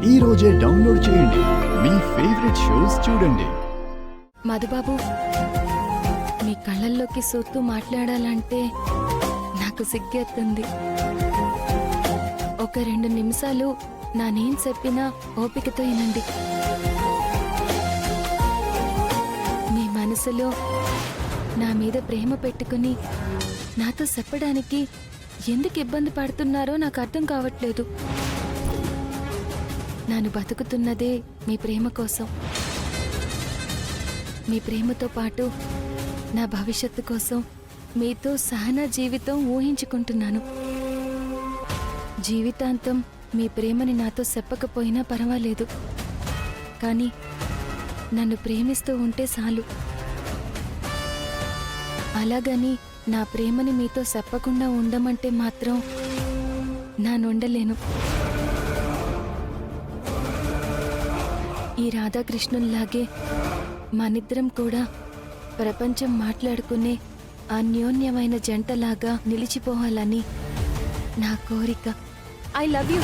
ఈ రోజే డౌన్లోడ్ చేయండి. మీ ఫేవరెట్ షోస్ చూడండి. మధుబాబు, మీ కళ్ళల్లోకి సూత్తూ మాట్లాడాలంటే నాకు సిగ్గేస్తుంది. ఒక 2 నిమిషాలు నానేం చెప్పినా ఓపికతో వినండి. మీ మనసులో నా మీద ప్రేమ పెట్టుకుని నాతో చెప్పడానికి ఎందుకు ఇబ్బంది పడుతున్నారో నాకు అర్థం కావట్లేదు. నేను బతుకుతున్నదే మీ ప్రేమ కోసం. మీ ప్రేమతో పాటు నా భవిష్యత్తు కోసం మీతో సహనా జీవితం ఊహించుకుంటున్నాను. జీవితాంతం మీ ప్రేమని నాతో చెప్పకపోయినా పర్వాలేదు, కానీ నన్ను ప్రేమిస్తూ ఉంటే చాలు. అలాగని నా ప్రేమని మీతో చెప్పకుండా ఉండమంటే మాత్రం నానుండలేను. ఈ రాధాకృష్ణుల్లాగే మనిద్దరం కూడా ప్రపంచం మాట్లాడుకునే అన్యోన్యమైన జంటలాగా నిలిచిపోవాలని నా కోరిక. I love you.